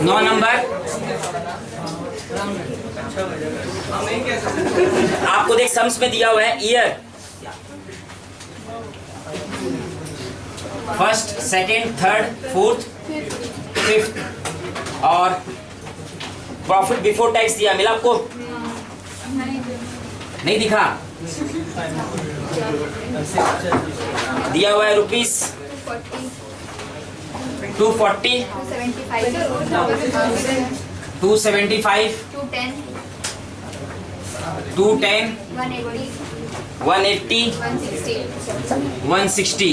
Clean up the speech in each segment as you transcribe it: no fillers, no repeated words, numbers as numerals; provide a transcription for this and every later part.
9 number आपको देख sums में दिया हुआ है year, first, second, third, fourth, fifth, और प्रॉफिट बिफोर टैक्स दिया, मिला आपको? नहीं दिखा? दिया हुआ है रुपीस 240, 275, 210, 180, 160।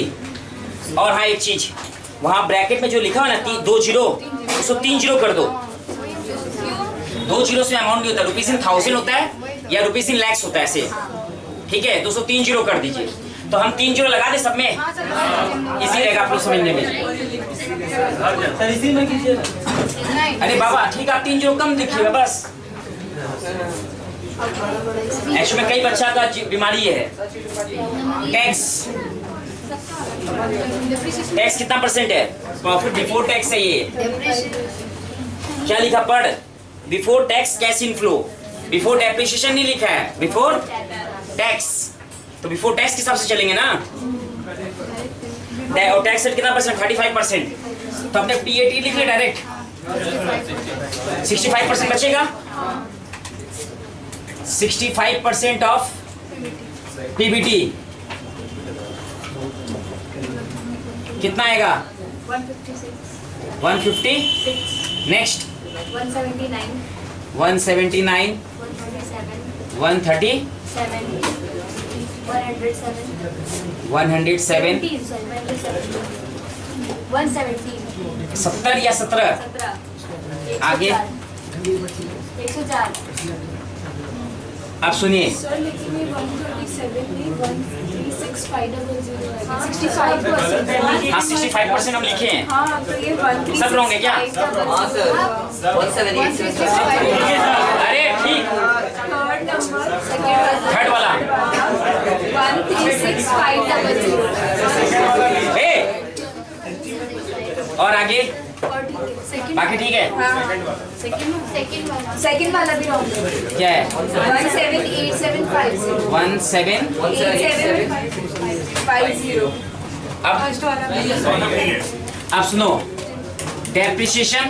और हाँ एक चीज, वहां ब्रैकेट में जो लिखा हुआ ना 2 जीरो, उसको 3 जीरो कर दो। 2 जीरो से अमाउंट नहीं होता, रुपीज इन 1000 होता है या रुपीज इन लैक्स होता है ऐसे, ठीक है? तो उसको 3 जीरो कर दीजिए। तो हम 3 जीरो लगा दे सब में, इसी रहेगा आप लोग समझने में। अरे बाबा ठीक है, आप 3 जीरो कम लिखिएगा बस। एक्चुअली में कई बच्चा का बीमारी है। टैक्स कितना परसेंट है? प्रॉफिट बिफोर टैक्स है ये। क्या लिखा पढ़? Before tax cash inflow, before depreciation नहीं लिखा है, बिफोर टैक्स। तो बिफोर टैक्स के हिसाब से चलेंगे ना। और टैक्स रेट कितना परसेंट? 35%। तो अपने PAT लिख ले डायरेक्ट, 65% बचेगा। 65% ऑफ PBT कितना आएगा? 156। नेक्स्ट 179, 179, 130, 107, 70 या 17। आगे 104। आप सुनिए, सर लेकिन ये 137 में 136,500 है, 65%। हाँ 65% हम लिखे हैं। हाँ तो ये 136,500 सब रॉन्ग है क्या? हाँ सर 178। अरे ठीक, थर्ड नंबर सेकंड थर्ड वाला 136,500। ए, और आगे सेकंड बाकी ठीक है। सेकंड वाला भी रॉन्ग है। क्या है? 178750। 17। अब फर्स्ट वाला भी आप सुनो, डेप्रिसिएशन।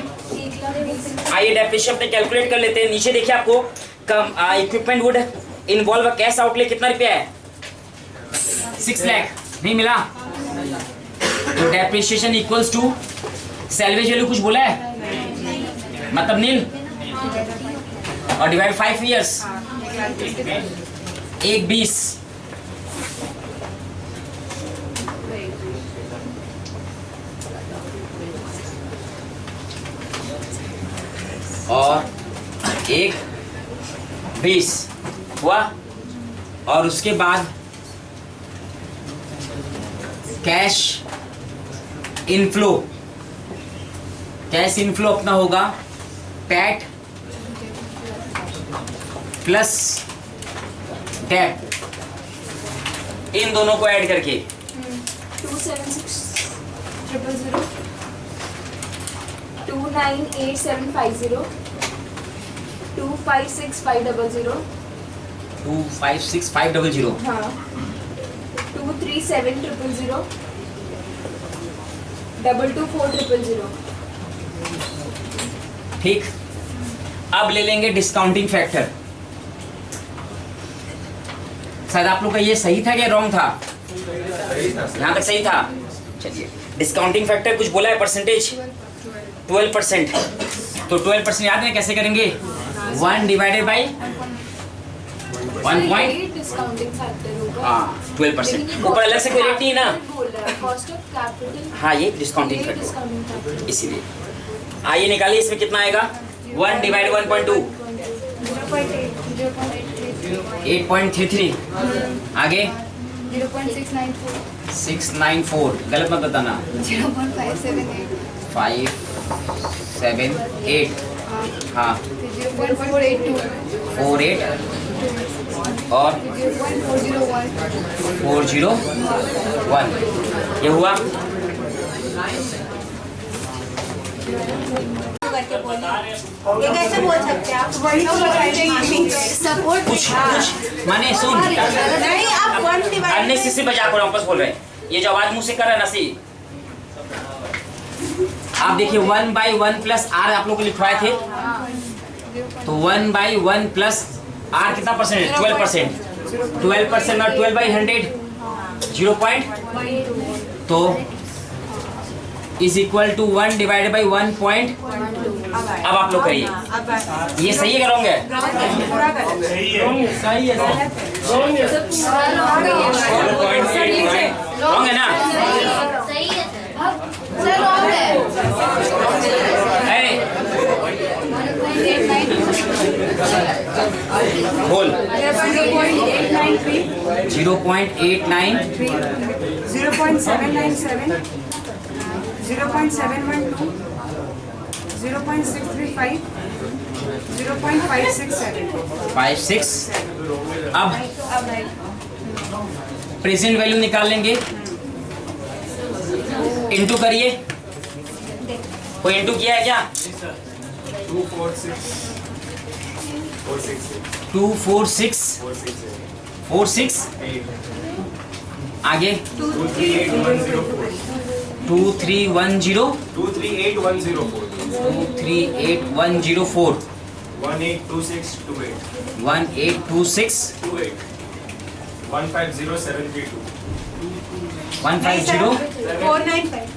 आइए डेप्रिसिएशन पे कैलकुलेट कर लेते हैं। नीचे देखिए आपको कम equipment would involve cash outlay कितना रुपया है? 6 लाख। नहीं मिला? तो depreciation equals to salvage value कुछ बोला है मतलब नील, और डिवाइड 5 ईयर्स, 1/20। और 1/20 हुआ। और उसके बाद कैश इनफ्लो, कैश इनफ्लो अपना होगा टैट प्लस टैप, इन दोनों को ऐड करके 276,000, 298,750, 256,500, 256,500। हाँ 237,000, 224,000। ठीक, अब ले लेंगे डिस्काउंटिंग फैक्टर। शायद आप लोग का ये सही था या रॉन्ग था? यहाँ तक सही था। चलिए डिस्काउंटिंग फैक्टर कुछ बोला है परसेंटेज 12%। तो 12% याद है कैसे करेंगे? 1 divided by 1 point, discounting factor होगा। हाँ 12%। ऊपर अलग से कोई रेट नहीं है ना? Cost of capital. हाँ ये डिस्काउंटिंग फैक्टर, डिस्काउंटिंग फैक्टर इसीलिए। आइए निकालिए, इसमें कितना आएगा? 1 डिवाइड 1.2, 8.33। आगे 0.694, 694, गलत मत बताना। 0.578, 578, हाँ 0.482, 48 और 0.401, 401। ये हुआ। करके बोलिए, ये कैसे बोल सकते हैं आप? वही तो सपोर्ट कुछ माने सुन, नहीं, आप 1 डिवाइड अननेसेसरी बजा कर वापस बोल रहे हैं। ये जो आवाज मुंह से कर रहा है ना सी, आप देखिए 1/1 प्लस आर आप लोग को लिखवाए थे, तो 1/1 प्लस आर कितना परसेंट है? 12%। 12% और 12/100 0. तो is equal to 1 divided by 1 point. अब आप लोग करिए, ये सही है क्या रॉन्ग है? सही है रॉन्ग है ना? अरे बोल 0.893 0.797 0.712 0.635 0.567 5-6। अब प्रेजेंट वैल्यू निकाल लेंगे, इनटू करिए। कोई इनटू किया है क्या? 246 आगे 23810 2310 23810 23810 182628 1826 150732 150 495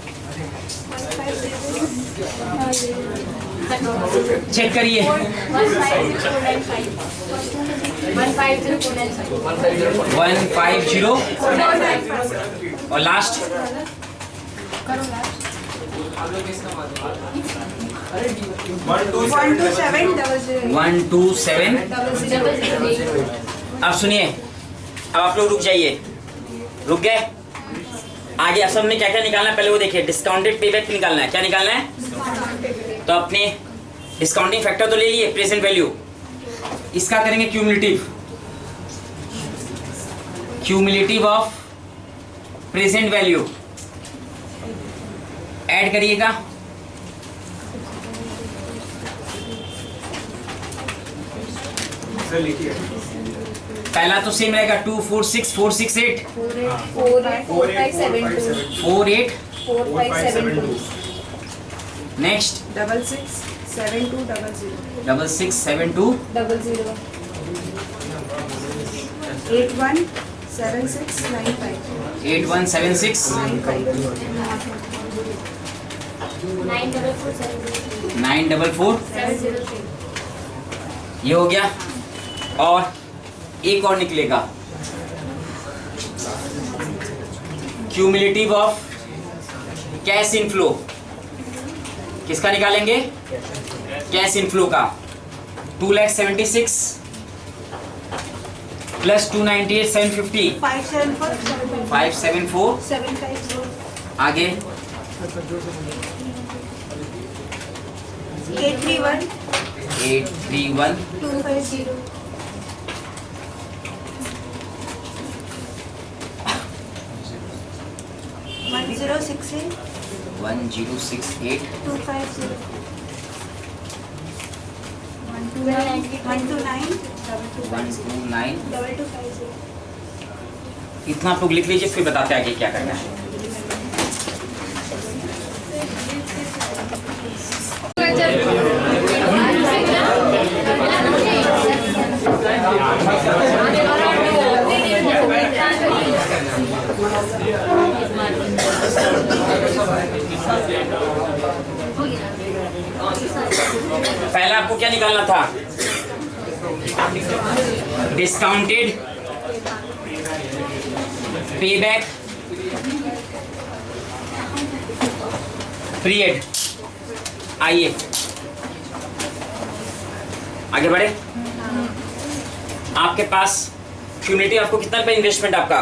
चेक करिए। 150 और लास्ट 127। अब सुनिए, अब आप लोग रुक जाइए, रुक गए? आगे असम में क्या क्या निकालना है पहले वो देखिए। डिस्काउंटेड पेबैक निकालना है। क्या निकालना है? तो अपने डिस्काउंटिंग फैक्टर तो ले लिए, प्रेजेंट वैल्यू, इसका करेंगे cumulative of present value add करिएगा। सर लिखिए पहला तो सेम रहेगा 246 468 48 नेक्स्ट 667200 6672 817695 8176 944 ये हो गया। और एक और निकलेगा क्यूमुलेटिव ऑफ कैश इनफ्लो। किसका निकालेंगे? कैश इनफ्लो का 2,76,000 प्लस 298,750 574 आगे 831 831 250 1068 1068 250 129 129। 2250 इतना आप लोग लिख लीजिए, फिर बताते हैं आगे क्या करना है। पहला आपको क्या निकालना था? Discounted payback period. आइए आगे बढ़े। आपके पास क्यूमुलेटिव आपको कितना रुपये इन्वेस्टमेंट आपका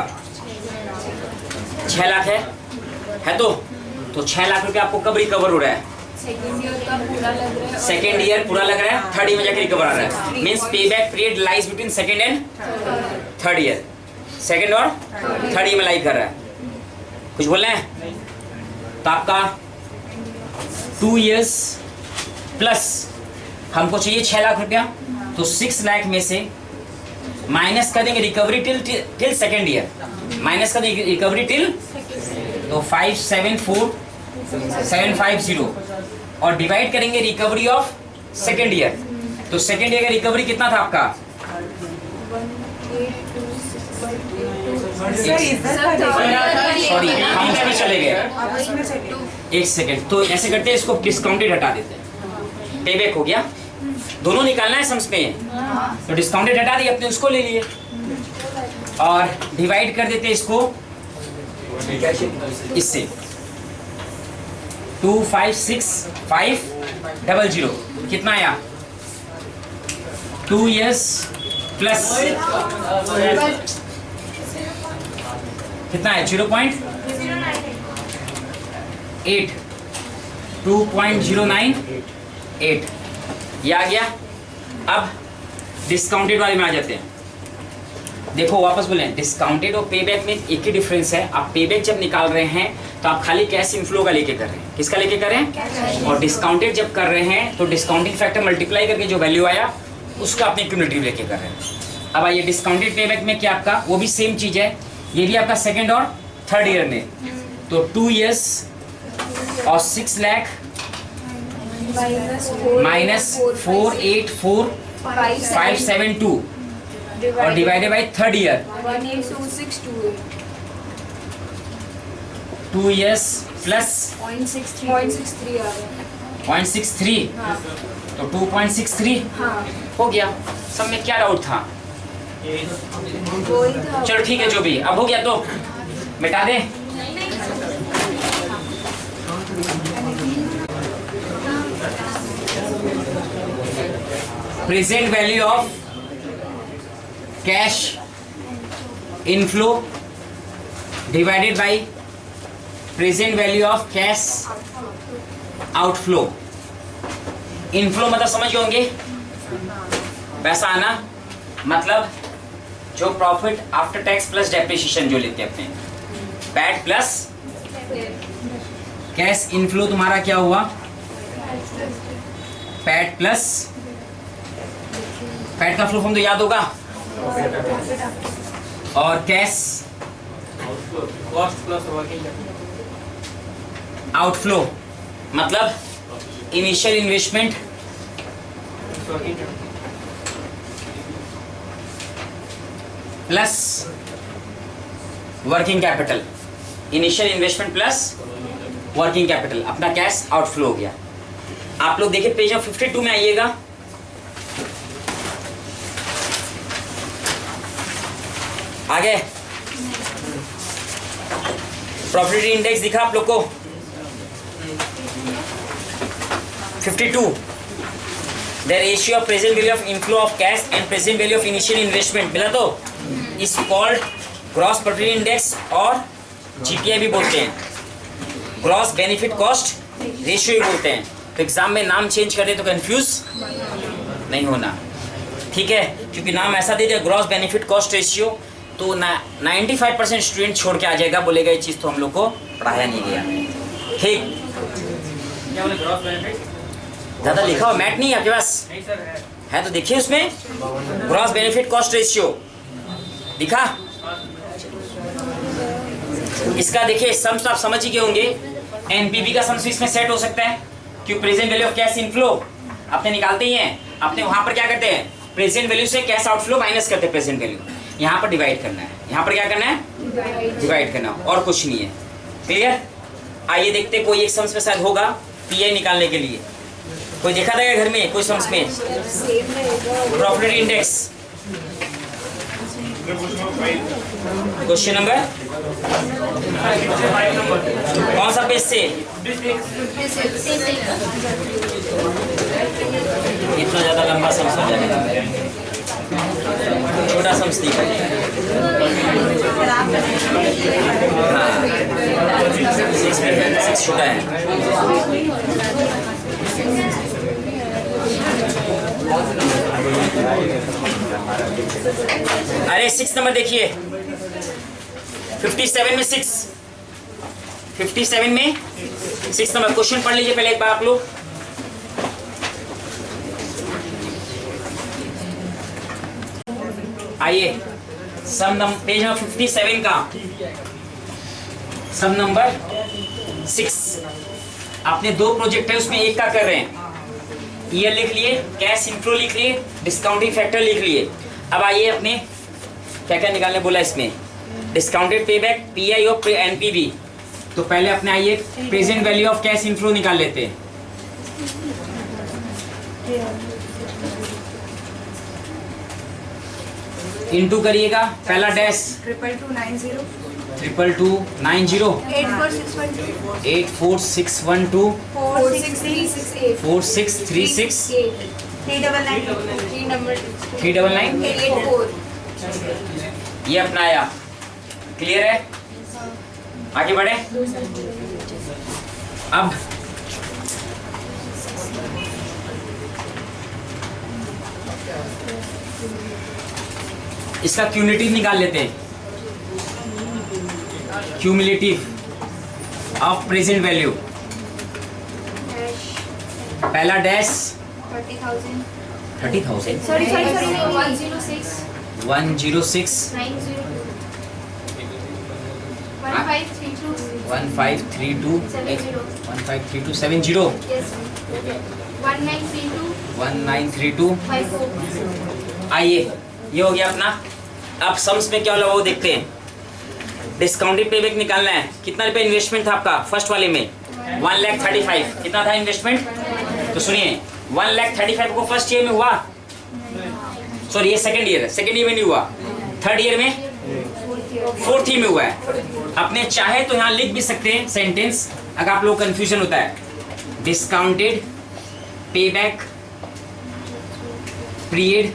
6 लाख है तो 6 लाख रुपये आपको कब रिकवर हो रहा है? सेकेंड ईयर पूरा लग रहा है, थर्ड ईयर में जाकर रिकवर आ रहा है। मीन्स पे back period lies between second and third year. Second और थर्ड ईयर में लाई कर रहा है। कुछ बोल रहे हैं? तो आपका 2 years प्लस हमको चाहिए 6 लाख रुपया, तो 6 लाख में से माइनस कर देंगे recovery till second year, minus कर देंगे रिकवरी टिल, तो 574750 और डिवाइड करेंगे रिकवरी ऑफ सेकेंड ईयर। तो सेकेंड ईयर का रिकवरी कितना था आपका? सॉरी हम उसमें चले गए, एक सेकेंड। तो ऐसे करते हैं, इसको डिस्काउंटेड हटा देते हैं, पेबैक हो गया। दोनों निकालना है सम्स में, तो डिस्काउंटेड हटा दिए, अपने उसको ले लिए और डिवाइड कर देते हैं इसको इससे 256,500 कितना आया? 2 years प्लस कितना है? 0.8 2.098 ये आ गया। अब डिस्काउंटेड वाले में आ जाते हैं। देखो वापस बोले, डिस्काउंटेड और पेबैक में एक ही डिफरेंस है। आप पेबैक जब निकाल रहे हैं तो आप खाली कैश इनफ्लो का लेके कर रहे हैं, किसका लेके कर रहे हैं? और डिस्काउंटेड जब कर रहे हैं तो डिस्काउंटिंग फैक्टर मल्टीप्लाई करके जो वैल्यू आया उसका अपने क्यूमुलेटिव लेके कर रहे हैं। अब आइए डिस्काउंटेड पेबैक में क्या आपका, वो भी सेम चीज़ है, ये भी आपका सेकेंड और थर्ड ईयर में। तो 2 years और 6 लाख माइनस 484,572 और divided by third year 2 years plus 0.63 आ रहा है। 0.63 तो 2.63 हो गया। सब में क्या डाउट था? चलो ठीक है, जो भी अब हो गया तो मिटा दे। Present value of cash inflow divided by present value of cash outflow. Inflow मतलब समझ गए होंगे, पैसा आना, मतलब जो profit after tax plus depreciation जो लेते हैं अपने, पैट प्लस कैश इनफ्लो तुम्हारा क्या हुआ? पैट प्लस, पैट का फ्लो फॉर्म तो याद होगा, और कैश आउटफ्लो मतलब initial investment plus working capital, initial investment plus working capital, अपना कैश आउटफ्लो हो गया। आप लोग देखिए पेज नंबर 52 में आइएगा। आगे प्रॉफिट इंडेक्स दिखा आप लोग को 52। The ratio of present value of inflow of cash and present value of initial investment मिला तो is called gross profit index और जीपीआई भी बोलते हैं, ग्रॉस बेनिफिट कॉस्ट रेशियो भी बोलते हैं। तो एग्जाम में नाम चेंज कर दे तो कंफ्यूज नहीं होना, ठीक है? क्योंकि नाम ऐसा दे दिया ग्रॉस बेनिफिट कॉस्ट रेशियो तो 95% स्टूडेंट छोड़ के आ जाएगा, बोलेगा ये चीज़ तो हम लोग को पढ़ाया नहीं गया। ठीक, क्या बोले ग्रॉस बेनिफिट ज़्यादा लिखा हुआ मैट नहीं है आपके पास? है तो देखिए उसमें ग्रॉस बेनिफिट कॉस्ट रेशियो दिखा। इसका देखिए सम्स आप समझ ही गए होंगे, एनपीवी का सम्स इसमें सेट हो सकता है क्योंकि present value of cash inflow अपने निकालते ही हैं, अपने वहां पर क्या करते हैं? प्रेजेंट वैल्यू से कैश आउटफ्लो माइनस करते हैं प्रेजेंट वैल्यू, यहाँ पर डिवाइड करना है, यहाँ पर क्या करना है? डिवाइड करना, और कुछ नहीं है। क्लियर? आइए देखते कोई एक सम्स में शायद होगा पीआई निकालने के लिए। कोई देखा था क्या घर में कोई सम्स में? प्रॉफिट इंडेक्स क्वेश्चन नंबर कौन सा पेज से? इतना ज्यादा लंबा सम्स हो जाएगा, छोटा सम्स नहीं है। हाँ 6 छोटा है। अरे 6 नंबर देखिए 57 में 6 57 में 6 नंबर क्वेश्चन पढ़ लीजिए पहले एक बार आप लोग। आइए सम नंबर पेज नंबर 57 का सम नंबर 6। आपने 2 प्रोजेक्ट है उसमें एक का कर रहे हैं। ईयर लिख लिए, कैश इनफ्लो लिख लिए, डिस्काउंटिंग फैक्टर लिख लिए। अब आइए अपने क्या क्या निकालने बोला इसमें, डिस्काउंटेड पेबैक, पीआई और एनपीवी। तो पहले अपने आइए present value of cash inflow निकाल लेते हैं। इनटू करिएगा, पहला डैश 22290 22290 84612 4636 4636 399 ये अपना आया। क्लियर है, आगे बढ़े। अब इसका क्यूमुलेटिव निकाल लेते हैं, क्यूमुलेटिव ऑफ प्रेजेंट वैल्यू। पहला डैश 30,000 sorry 106 106 1532 70 yes 1932 54 आइए ये हो गया अपना। अब सम्स में क्या होला वो देखते हैं। डिस्काउंटेड पेबैक निकालना है। कितना रुपया इन्वेस्टमेंट था आपका फर्स्ट वाले में? 1,35,000। कितना था इन्वेस्टमेंट? तो सुनिए 1,35,000 को फर्स्ट ईयर में हुआ, सॉरी ये सेकंड ईयर में नहीं हुआ, थर्ड ईयर में, फोर्थ ईयर में हुआ है। अपने चाहे तो यहाँ लिख भी सकते हैं सेंटेंस, अगर आप लोग कंफ्यूजन होता है। Discounted payback period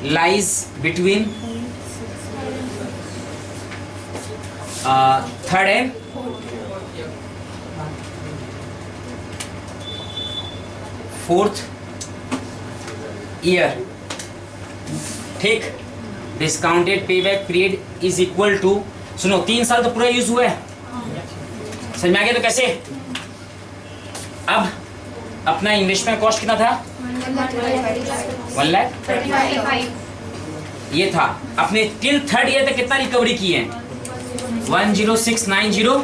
lies between third and fourth year। ठीक, discounted payback period is equal to, सुनो 3 साल तो पूरा यूज हुआ है, समझ में आ गया? तो कैसे, अब अपना इन्वेस्टमेंट कॉस्ट कितना था? 1,35,000 ये था। अपने टिल थर्ड ईयर तक कितना रिकवरी की है? 10690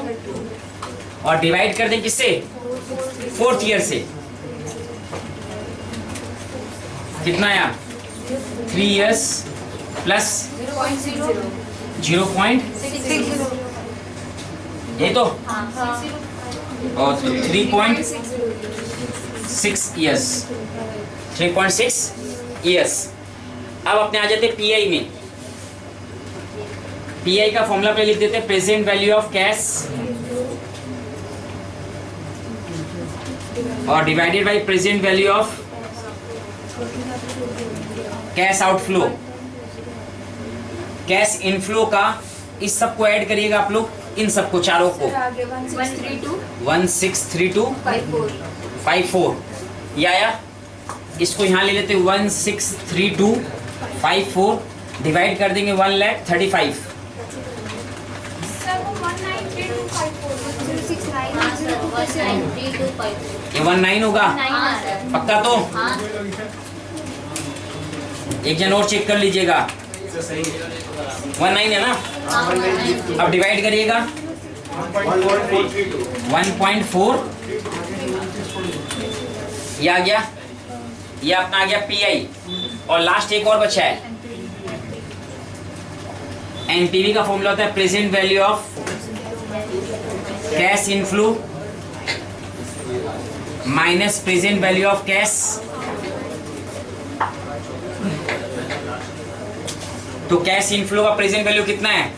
और डिवाइड कर दें किससे? फोर्थ ईयर से। कितना आया? 3 इयर्स प्लस 0.60 ये तो, और 3.6 इयर्स 3.6 इयर्स। अब अपने आ जाते पीआई में। पीआई का फॉर्मूला पे लिख देते प्रेजेंट वैल्यू ऑफ कैश और divided by present value of cash outflow. Cash inflow का इस सब को ऐड करिएगा आप लोग, इन सबको चारों को 163254 ये आया। इसको यहाँ ले लेते 163254 डिवाइड कर देंगे 1,35,000। ये 19 होगा पक्का? तो एक जन और चेक कर लीजिएगा, 19 है ना? अब डिवाइड करिएगा 1.4 ये आ गया, ये अपना आ गया पीआई। और लास्ट एक और बचा है, एनपीवी का फॉर्मूला होता है present value of cash inflow minus present value of cash. तो कैश इनफ्लो का प्रेजेंट वैल्यू कितना है?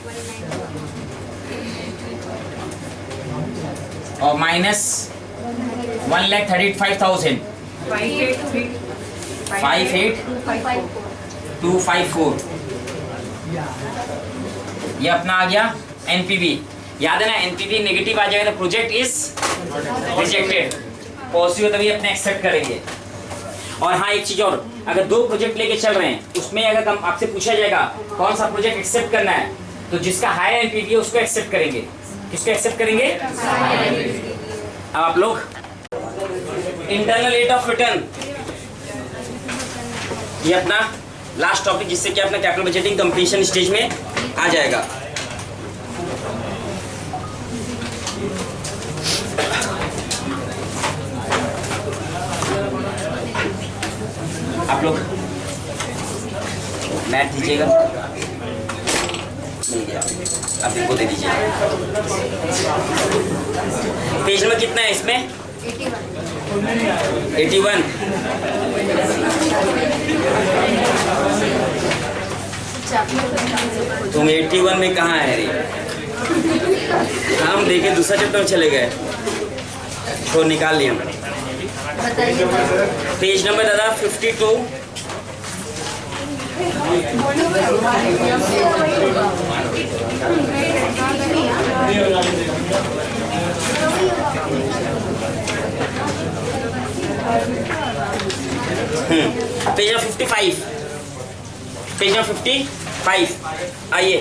और माइनस 1,35,000 58254 ये अपना आ गया एनपीवी। याद है ना, एनपीवी नेगेटिव आ जाएगा तो प्रोजेक्ट इज रिजेक्टेड, पॉजिटिव तभी अपने एक्सेप्ट करेंगे। और हाँ एक चीज और, अगर 2 प्रोजेक्ट लेके चल रहे हैं उसमें अगर आपसे पूछा जाएगा कौन सा प्रोजेक्ट एक्सेप्ट करना है तो जिसका हाई एनपीवी है उसको एक्सेप्ट करेंगे। किसको एक्सेप्ट करेंगे? अब आप लोग इंटरनल रेट ऑफ रिटर्न, ये अपना लास्ट टॉपिक, जिससे कि अपना कैपिटल बजटिंग कंप्लीशन स्टेज में आ जाएगा। आप लोग मैथ दीजिएगा, मिल गया, आप इनको दे दीजिए। पेज नंबर कितना है इसमें? 81। तुम 81 में कहाँ है रे? हम देखे दूसरा चैप्टर में चले गए, तो निकाल लिया हमने। पेज नंबर दादा 52। Page number 55। पेज नंबर 55 आइए।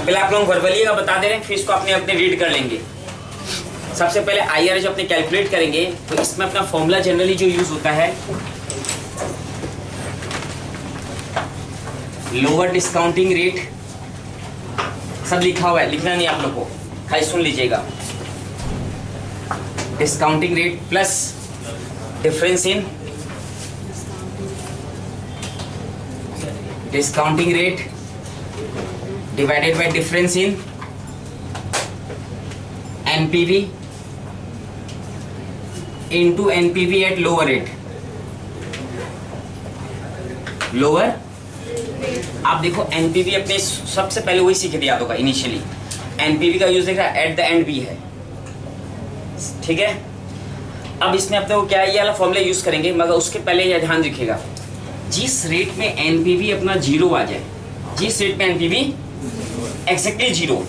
पहले आप लोग वर्बलिएगा बता दे रहे हैं, फिर इसको अपने अपने रीड कर लेंगे। सबसे पहले आईआर जो अपने कैलकुलेट करेंगे, तो इसमें अपना फॉर्मूला जनरली जो यूज होता है, लोअर डिस्काउंटिंग रेट, सब लिखा हुआ है, लिखना नहीं आप लोग को, खाली सुन लीजिएगा। Discounting rate plus difference in discounting rate divided by difference in NPV into NPV at lower rate. Lower, आप देखो एनपीवी अपने सबसे पहले वही सीख दिया होगा इनिशियली। एनपीवी का यूज देख रहा है, एट द एंड भी है, ठीक है। अब इसमें अपने को क्या है, ये वाला फॉर्मूला यूज करेंगे, मगर उसके पहले यह ध्यान रखिएगा, जिस रेट में एनपीवी अपना 0 आ जाए, जिस रेट में एनपीवी एग्जैक्टली 0,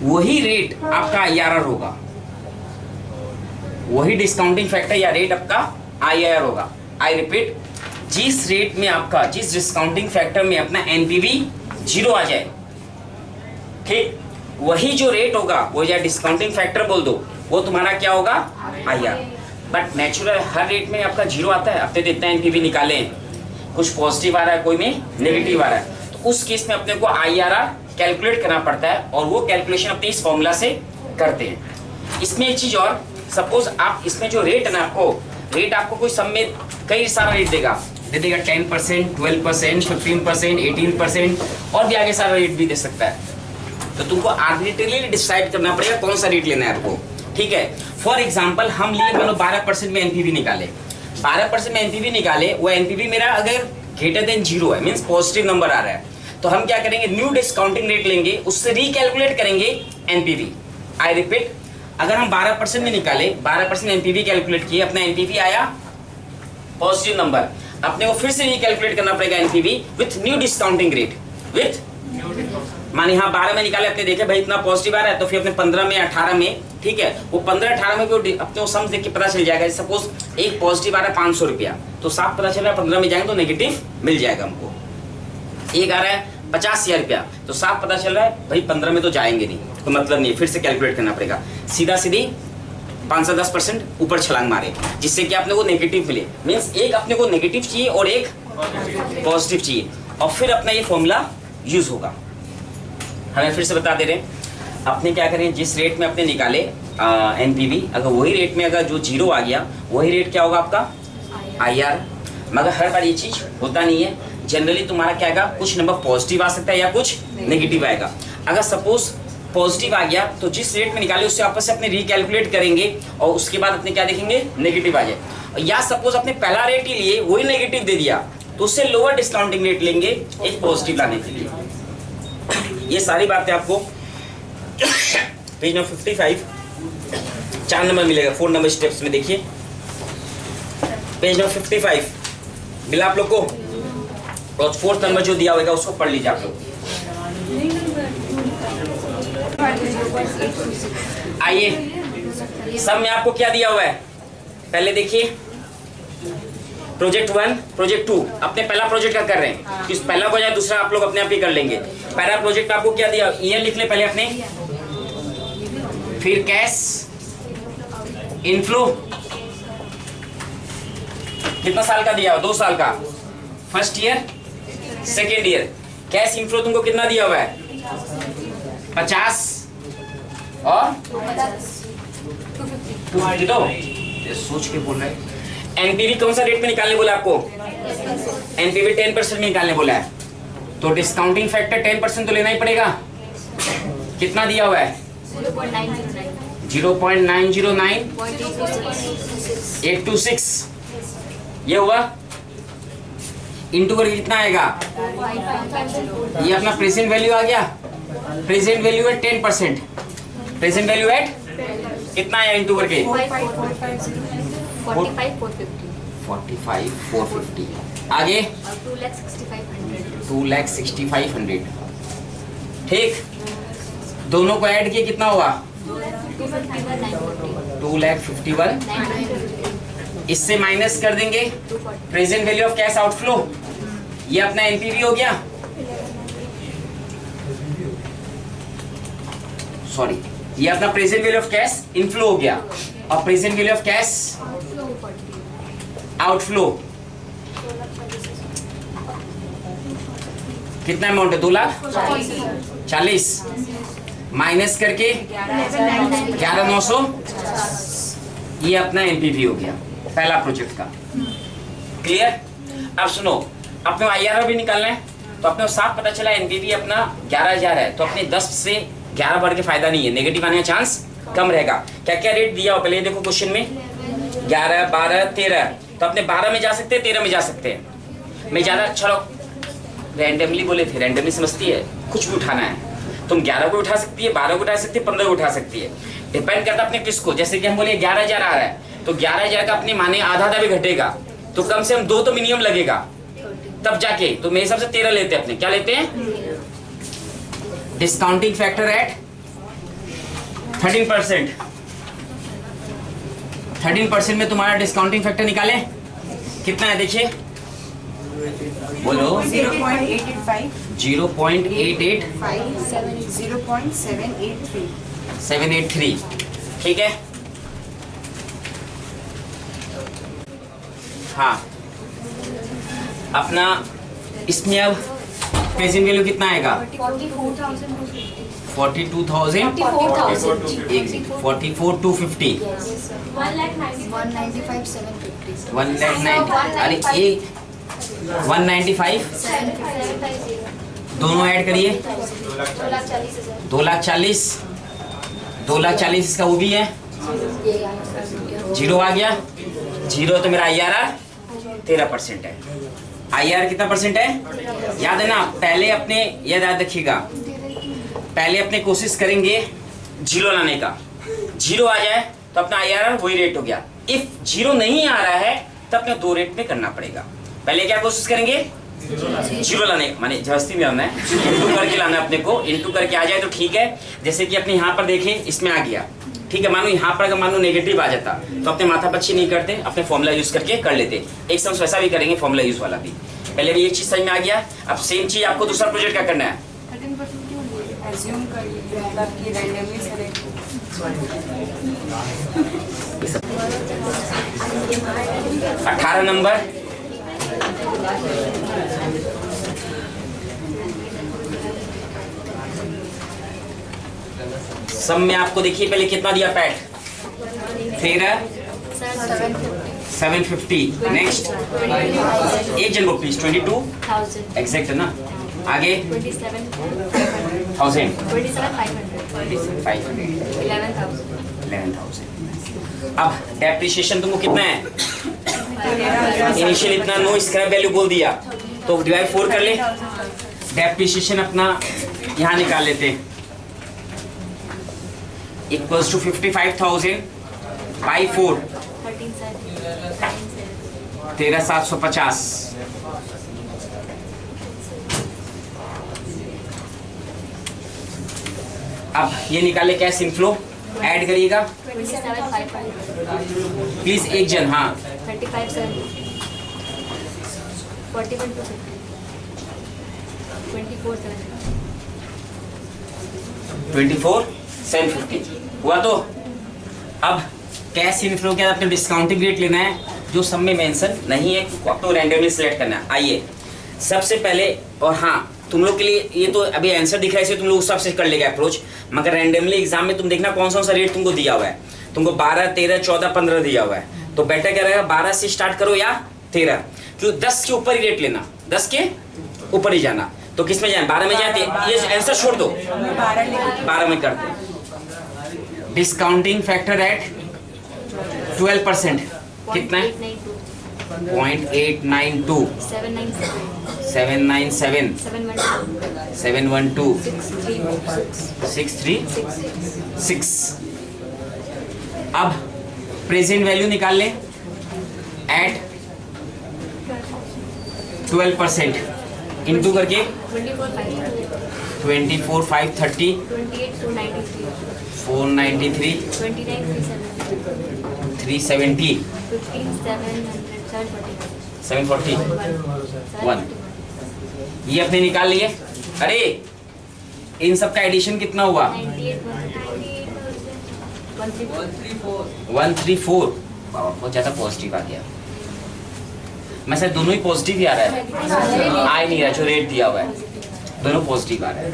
वही रेट आपका आईआरआर होगा, वही डिस्काउंटिंग फैक्टर या रेट आपका आईआरआर होगा। आई रिपीट, जिस रेट में आपका, जिस डिस्काउंटिंग फैक्टर में अपना एनपीवी 0 आ जाए, ठीक, वही जो रेट होगा, वो या डिस्काउंटिंग फैक्टर बोल दो, वो तुम्हारा क्या होगा? IR. But natural her rate में आपका 0 आता है। अब तो इतना एनपीवी निकाले, कुछ पॉजिटिव आ रहा है, कोई में नेगेटिव आ रहा है, तो उस केस में अपने को आईआरआर कैलकुलेट करना पड़ता है, और वो कैलकुलेशन अपने इस फॉर्मूला से करते हैं। इसमें एक चीज और, सपोज आप इसमें जो रेट है ना, रेट आपको कोई सब में कई सारा रेट देगा, दे देगा 10%, 12%, 15%, 18%, और भी आगे सारा रेट भी दे सकता है। तो तुमको आर्बिट्रेरीली डिसाइड करना पड़ेगा कौन सा रेट लेना है आपको, ठीक है। फॉर एग्जाम्पल हम लिए, मान लो 12% में एनपीवी निकाले, 12% में एनपीवी निकाले, वो एनपीवी मेरा अगर ग्रेटर देन 0 है, मीन्स पॉजिटिव नंबर आ रहा है, तो हम क्या करेंगे, न्यू डिस्काउंटिंग रेट लेंगे, उससे रिकैलकुलेट करेंगे एनपीवी। आई रिपीट, अगर हम 12% में निकाले, 12% एनपीवी कैलकुलेट किए, अपना एनपीवी आया पॉजिटिव नंबर, अपने को फिर से रिकैलकुलेट करना पड़ेगा NPV with new discounting rate, with माने यहाँ 12 में निकाले, अपने देखे भाई इतना पॉजिटिव आ रहा है, तो फिर अपने 15 में 18 में, ठीक है, वो 15-18 में अपने सम देख के पता चल जाएगा। सपोज एक पॉजिटिव आ रहा है 500 रुपया, तो साफ पता चल रहा है 15 में जाएंगे तो नेगेटिव मिल जाएगा हमको। एक आ रहा है 50,000 रुपया, तो साफ पता चल रहा है भाई 15 में तो जाएंगे नहीं, तो मतलब नहीं, फिर से कैलकुलेट करना पड़ेगा, सीधा सीधी 5 से 10% ऊपर छलांग मारे, जिससे कि अपने को नेगेटिव मिले। मीन्स एक अपने को नेगेटिव चाहिए और एक पॉजिटिव चाहिए, और फिर अपना ये फॉर्मूला यूज होगा। हमें फिर से बता दे रहे हैं, अपने क्या करें, जिस रेट में अपने निकाले एनपीवी, अगर वही रेट में अगर जो 0 आ गया, वही रेट क्या होगा आपका? आईआर। मगर हर बार ये चीज होता नहीं है, जनरली तुम्हारा क्या आएगा, कुछ नंबर पॉजिटिव आ सकता है या कुछ नेगेटिव आएगा। अगर सपोज पॉजिटिव आ गया, तो जिस रेट में निकाले उससे आपस से अपने रिकैलकुलेट करेंगे, और उसके बाद अपने क्या देखेंगे, नेगेटिव आ जाए। या सपोज अपने पहला रेट ही लिए, वही नेगेटिव दे दिया, तो उससे लोअर डिस्काउंटिंग रेट लेंगे एक पॉजिटिव लाने के लिए। ये सारी बातें आपको पेज नंबर 55 4 नंबर मिलेगा, 4 नंबर स्टेप्स में देखिए, पेज नंबर 55 मिला आप लोग को, और 4th नंबर जो दिया होगा उसको पढ़ लीजिए आप लोग। आइए, सब में आपको क्या दिया हुआ है, पहले देखिए प्रोजेक्ट 1 प्रोजेक्ट 2 अपने पहला प्रोजेक्ट का कर रहे हैं, इस पहला को जाए दूसरा आप लोग अपने आप ही कर लेंगे। पहला प्रोजेक्ट आपको क्या दिया, ईयर लिख ले पहले अपने, फिर कैश इनफ्लो कितना साल का दिया, 2 साल का, first year second year. Cash inflow तुमको कितना दिया हुआ है, 50 और 250 दो, ये सोच के बोल रहे हैं। एनपीवी कौन सा रेट में निकालने बोला आपको, एनपीवी 10% में निकालने बोला है, तो डिस्काउंटिंग फैक्टर 10% तो लेना ही पड़ेगा। कितना दिया हुआ है, 0.909 826, ये हुआ इंटू करके कितना आएगा, ये अपना प्रेजेंट वैल्यू आ गया, प्रेजेंट वैल्यू है 10%, प्रेजेंट वैल्यू एट कितना आया इंटू करके 45,450, आगे 2,65,500, ठीक। दोनों को ऐड किए कितना हुआ 2,51,900, इससे माइनस कर देंगे present value of cash outflow, ये अपना एनपीवी हो गया, सॉरी ये अपना present value of cash inflow हो गया, और present value of cash outflow कितना अमाउंट है, 2,40,000 माइनस करके 11,900, ये अपना एनपीवी हो गया पहला प्रोजेक्ट का। क्लियर। अब सुनो, अपने आईआरआर भी निकालना है, तो अपने साफ पता चला एनपीवी अपना 11,000 है, तो अपने 10 से 11 बढ़ के फायदा नहीं है, नेगेटिव आने का चांस कम रहेगा। क्या क्या रेट दिया हो पहले देखो क्वेश्चन में, 11, 12, 13, तो अपने 12 में जा सकते हैं, 13 में जा सकते हैं। मैं ज्यादा अच्छा रैंडमली बोले थे, रैंडमली समझती है, कुछ भी उठाना है तुम 11 को उठा सकती है, 12 को उठा सकती है, 15 को उठा सकती है, डिपेंड करता अपने किसको। जैसे कि हम बोले 11,000 आ रहा है, तो 11,000 का अपने माने आधा भी घटेगा, तो कम से कम 2 तो मिनिमम लगेगा, तब जाके तो मेरे हिसाब से 13 लेते हैं अपने। क्या लेते हैं, डिस्काउंटिंग फैक्टर एट 13%, 13% में तुम्हारा डिस्काउंटिंग फैक्टर निकाले कितना है, देखिए बोलो 0.885 0.885 0.783 783, ठीक है। हाँ अपना इसमें अब प्रेजेंट वैल्यू कितना आएगा 42,000 44,250 1,90,000 अरे एक 195 दोनों ऐड करिए 2,40,000 2,40,000 इसका वो भी है, जीरो आ गया, जीरो तो मेरा आईआरआर 13% है। आईआरआर कितना परसेंट है याद है ना, पहले अपने याद रखिएगा, पहले अपने कोशिश करेंगे जीरो लाने का, जीरो आ जाए तो अपना आईआरआर वही रेट हो गया। इफ जीरो नहीं आ रहा है तो अपने 2 रेट में करना पड़ेगा। पहले क्या कोशिश करेंगे जीरो लाने, माने जबरदस्ती में लाना है, इंटू करके लाना है अपने को, इंटू करके आ जाए तो ठीक है। जैसे कि अपने यहाँ पर देखें इसमें आ गया, ठीक है, मानो यहाँ पर अगर मानो नेगेटिव आ जाता तो अपने माथा पच्ची नहीं करते, अपने फॉर्मूला यूज करके कर लेते। एक समझ वैसा भी करेंगे, फॉर्मूला यूज वाला भी। पहले भी एक चीज समझ में आ गया, अब सेम चीज आपको दूसरा प्रोजेक्ट क्या करना है, एज्यूम कर लीजिए मतलब कि रैंडमली सेलेक्ट 18 नंबर सब में आपको देखिए पहले कितना दिया पैट 750, नेक्स्ट एक जन को प्लीज 22 एग्जैक्ट है ना, आगे 27,500 11,000। अब डेप्रिसिएशन तुमको कितना है, इनिशियल इतना नो स्क्रैप वैल्यू बोल दिया तो डिवाइड 4 कर ले, डेप्रिसिएशन अपना यहाँ निकाल लेते हैं, इक्वल्स टू 55,000 बाई 4 13,750। अब ये निकाले कैश इनफ्लो, ऐड करिएगा प्लीज एक जन, हाँ 41 to 24 24,750 हुआ। तो अब कैश इनफ्लो के बाद आपको डिस्काउंटिंग रेट लेना है जो सब में मेंशन नहीं है, आपको रैंडमली सिलेक्ट करना है। आइए सबसे पहले, और हाँ तुम लोग के लिए ये तो अभी आंसर दिख रहा है इसे तुम लोग उस हिसाब से कर लेगा अप्रोच, मगर रैंडमली एग्जाम में तुम देखना कौन सा रेट तुमको दिया हुआ है। तुमको 12, 13, 14, 15 दिया हुआ है, तो बेटर क्या रहेगा 12 से स्टार्ट करो या 13, क्यों 10 के ऊपर ही रेट लेना, 10 के ऊपर ही जाना। तो किस में जाए, 12 में जाए, ये आंसर छोड़ दो, 12 में कर दो। डिस्काउंटिंग फैक्टर एट 12% कितना है, 0.892, 797, 712, 636। अब प्रेजेंट वैल्यू निकाल ले एट 12% इंटू करके 24,530, 493, 370, 741। ये अपने निकाल लिए। अरे इन सब का एडिशन कितना हुआ, 134। बहुत ज्यादा पॉजिटिव आ गया। मैं सर दोनों ही पॉजिटिव ही आ रहा है, आ ही नहीं रहा जो रेट दिया हुआ है, दोनों पॉजिटिव आ रहा है।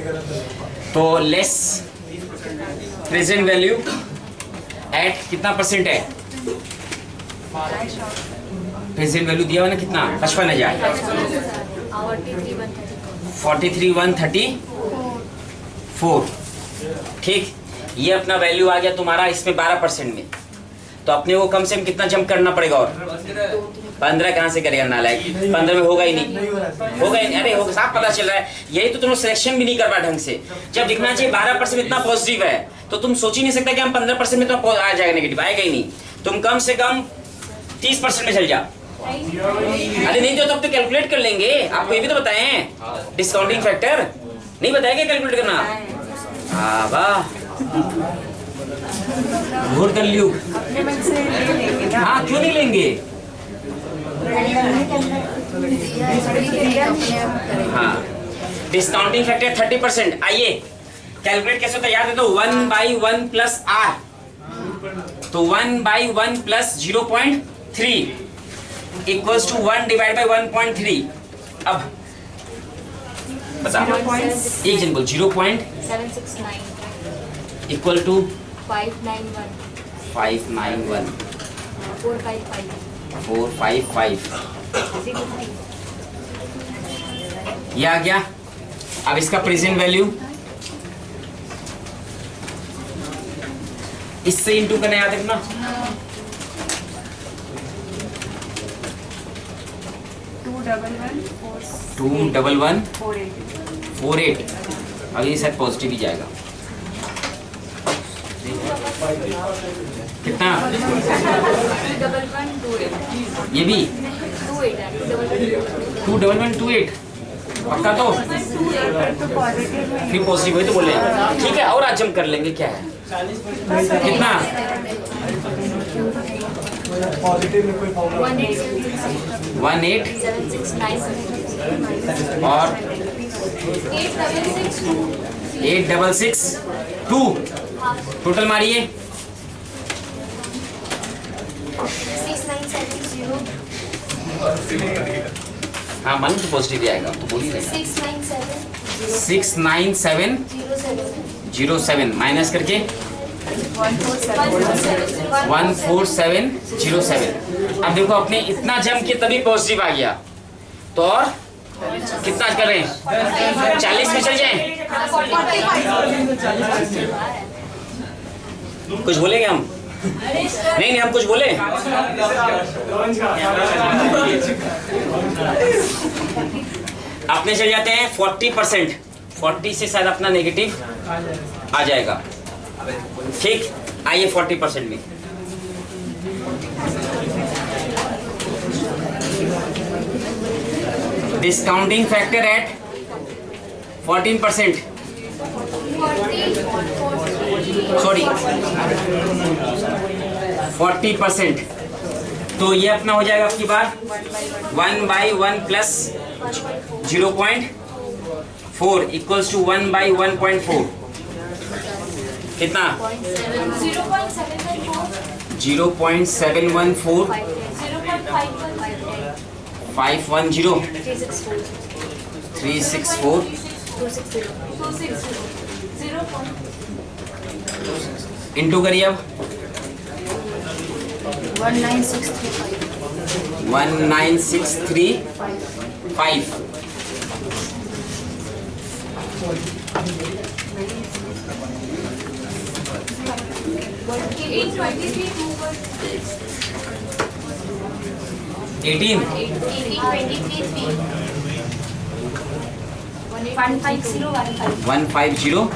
तो लेस प्रेजेंट वैल्यू एट कितना परसेंट है, प्रेजेंट वैल्यू दिया हुआ ना कितना, 55,000, 43,134। ठीक, ये अपना वैल्यू आ गया तुम्हारा इसमें 12% में। तो अपने को कम से कम कितना जंप करना पड़ेगा, और 15 कहाँ से करेगा नालायक, 15 में होगा ही नहीं, होगा ही नहीं। अरे होगा, साफ पता चल रहा है। यही तो तुम सिलेक्शन भी नहीं कर पा ढंग से। जब दिखना चाहिए 12% इतना पॉजिटिव है, तो तुम सोच ही नहीं सकता कि हम 15% में तो आ जाएगा नेगेटिव, आएगा ही नहीं। तुम कम से कम 30% में चल जा। अरे नहीं तो तब तो कैलकुलेट कर लेंगे, आपको ये भी तो बताएं डिस्काउंटिंग फैक्टर, नहीं बताया क्या कैलकुलेट करना। हाँ वाह, घोर कलयुग। हाँ क्यों नहीं लेंगे, हाँ डिस्काउंटिंग फैक्टर 30%। आइए कैलकुलेट कैसे होता है, याद है तो 1/1 प्लस R, तो 1/1 plus 0.3 equals to 1 divide by 1.3। अब बता, एक जन बोल, 0.769 इक्वल टू 591 455। ये आ गया। अब इसका प्रेजेंट वैल्यू इससे इंटू करना, याद रखना। 21148। अब ये शायद पॉजिटिव ही जाएगा। कितना, ये भी 21128 पक्का, तो फिर पॉजिटिव है तो बोले ठीक है। और आज हम कर लेंगे, क्या है कितना, 18 और 8662 टोटल मारिए। 6970। हाँ मालूम तो पॉजिटिव ही आएगा, तो बोलिए 69707 माइनस करके 14707। अब देखो अपने इतना जम के तभी पॉजिटिव आ गया, तो और कितना कर रहे हैं, 40 में चल जाए। कुछ बोलेंगे हम, नहीं हम कुछ बोले। अपने चल जाते हैं 40%, 40 से शायद अपना नेगेटिव आ जाएगा। ठीक, आइए 40% में डिस्काउंटिंग फैक्टर एट 14%, सॉरी 40%। तो ये अपना हो जाएगा आपकी बात 1/1 प्लस 0.4 इक्वल्स टू 1/1.4 कितना 0.714 510 364 इंटू करिए अब 19635 18 150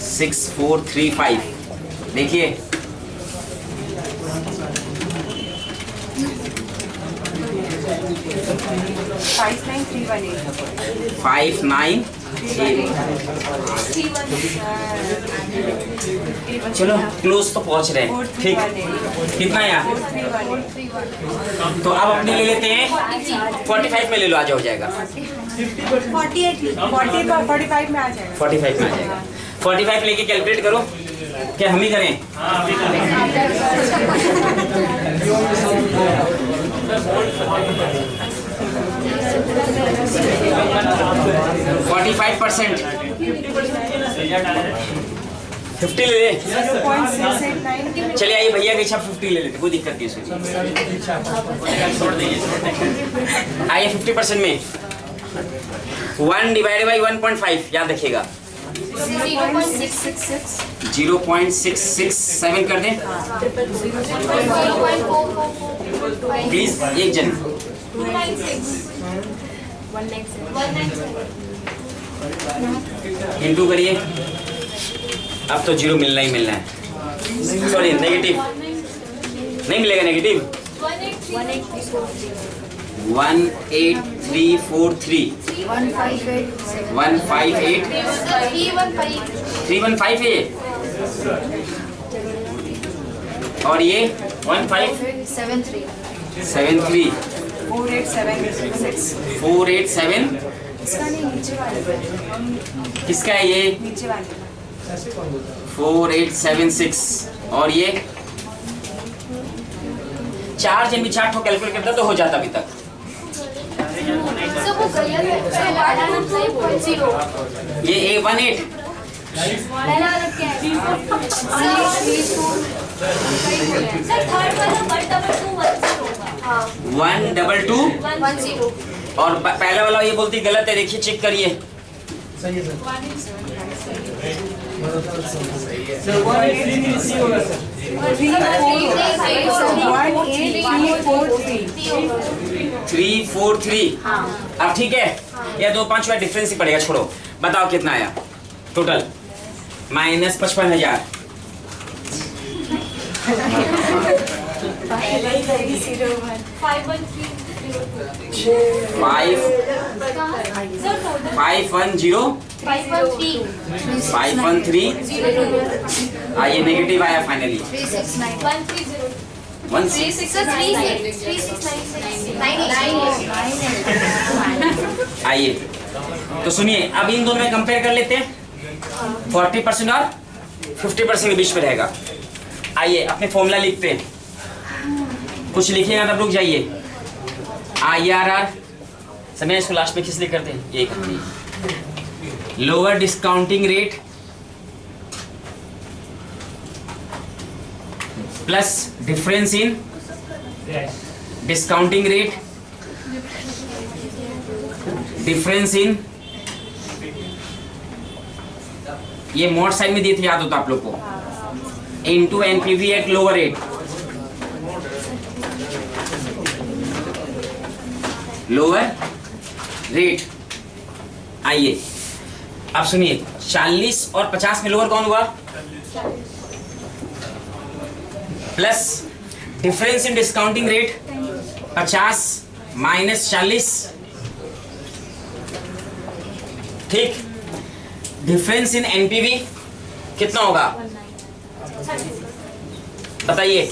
6435 देखिए 59 चलो क्लोज तो पहुंच रहे हैं ठीक कितना यार तो अब अपने ले लेते हैं 45 में ले लो आज हो जाएगा 45 में आ जाएगा 45 में आ जाएगा 45 लेके कैलकुलेट करो क्या हम ही करें 45% 50 ले ले 0.689 चलिए आइए भैया के छाप 50 ले लेते कोई दिक्कत नहीं इसमें आइए 50% में 1 डिवाइडेड बाई 1.5 याद रखिएगा 0.667 कर दें प्लीज एक जन इंटू करिए अब तो जीरो मिलना ही मिलना है सॉरी नेगेटिव नहीं मिलेगा नेगेटिव 18343 158 315 है ये और ये 1573 487 किसका है ये 4876 और ये 4 जन भी 4 ठो कैलकुलेट करता तो हो जाता अभी तक ये 18 122 और पहला वाला ये बोलती गलत है देखिए चेक करिए सही है सर 343 अब ठीक है या 2-5 का डिफरेंस ही पड़ेगा छोड़ो बताओ कितना आया टोटल माइनस 55,000 513 ये नेगेटिव आया फाइनली 1 आइए तो सुनिए अब इन दोनों में कंपेयर कर लेते हैं 40% और 50% के बीच में रहेगा आइए अपने फॉर्मूला लिखते हैं कुछ लिखिएगा तब रुक जाइए IRR समय इसको लास्ट में किस लिए करते हैं ये करते हैं lower discounting rate plus difference in discounting rate difference in ये मोड साइड में दिए थे याद होता आप लोग को into NPV at lower rate lower rate आइए अब सुनिए 40 और 50 में लोअर कौन हुआ plus difference in discounting rate 50 minus 40 ठीक डिफरेंस इन एनपीवी कितना होगा बताइए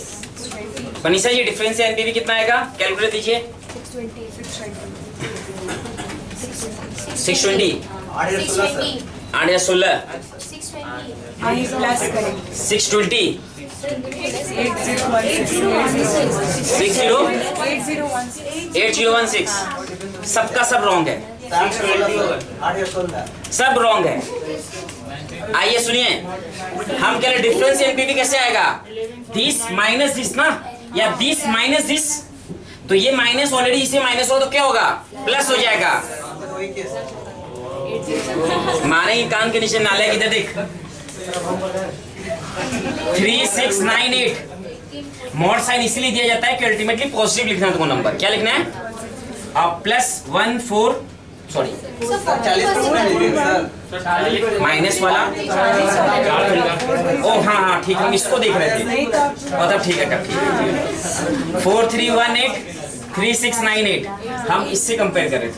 मनीषा जी, डिफरेंस एनपीवी कितना आएगा? कैलकुलेट कीजिए। 620 8 या 16 आई प्लस करें 620 8016 सबका सब रॉन्ग है, सब रॉन्ग है। आइए सुनिए, हम कह रहे डिफरेंस एनपीवी कैसे आएगा? दिस माइनस दिस ना, या दिस माइनस दिस, तो ये माइनस ऑलरेडी इसे माइनस हो तो क्या होगा? प्लस हो जाएगा। माने ही कान के नीचे नाले किधर देख 3698 मॉड साइन इसलिए दिया जाता है कि अल्टीमेटली पॉजिटिव लिखना है तुमको नंबर। क्या लिखना है? अब प्लस 14 सॉरी माइनस वाला। ओ हाँ हाँ ठीक, हम इसको देख रहे थे, मतलब ठीक है तब ठीक है। 4318 3698 हम इससे कंपेयर कर रहे थे।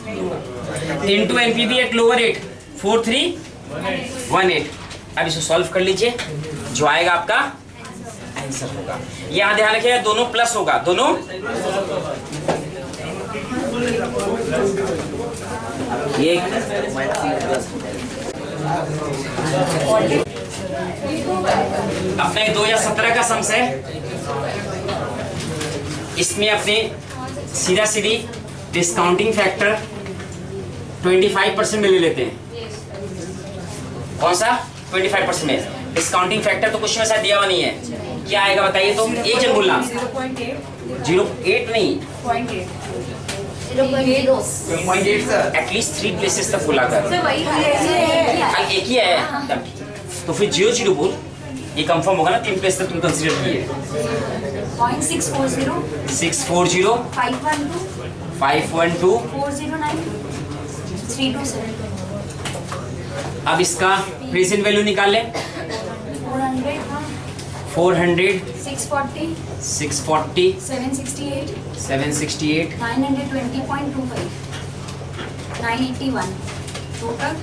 Into NPV at lower rate 4318। अब इसको सॉल्व कर लीजिए, जो आएगा आपका आंसर होगा। यहाँ ध्यान रखिएगा दोनों प्लस होगा, दोनों ये अपने 2017 का सम्स है, इसमें अपने सीधा सीधी डिस्काउंटिंग फैक्टर 25% में ले लेते हैं। कौन सा 25% में? डिस्काउंटिंग फैक्टर तो कुछ में शायद दिया हुआ नहीं है, क्या आएगा बताइए? तो एक जन बोलना 0.8 नहीं 0.8 एटलीस्ट 3 प्लेसेस तक बोला कर, एक ही है तब ठीक है। तो फिर 0 बोल, ये कंफर्म होगा ना, 3 प्लेस तक तुम कंसीडर किए। 640 512 अब इसका प्रेजेंट वैल्यू निकाल ले। 400 640 768 920.25 981 total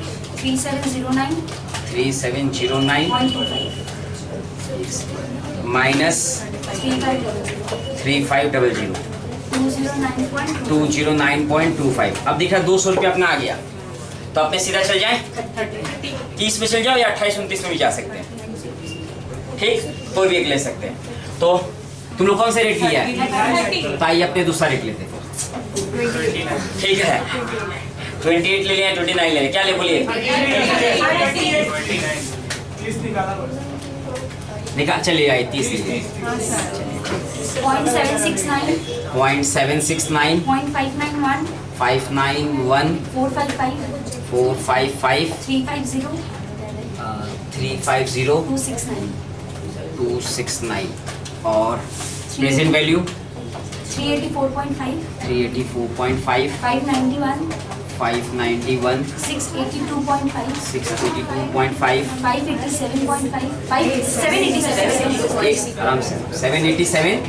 3709.25 माइनस 3500 209.25। अब दिख रहा 200 रुपया अपना आ गया, तो अपने सीधा चल जाए 30 में चल जाओ या 28-29 में भी जा सकते हैं, ठीक, कोई भी एक ले सकते हैं। तो तुम लोग कौन से रेट लिया है? तो आइए अपने दूसरा रेट लेते हैं, ठीक है। 28 ले लिया, 29 ले लिया, क्या ले बोलिए? निकाल चलिए आइए 30 लीजिए। 0.769 0.769 0.591 591 455 455 350 350 269 269 और प्रेजेंट वैल्यू 384.5 384.5 591 591 682.5 682.5 587.5 787 आराम से 787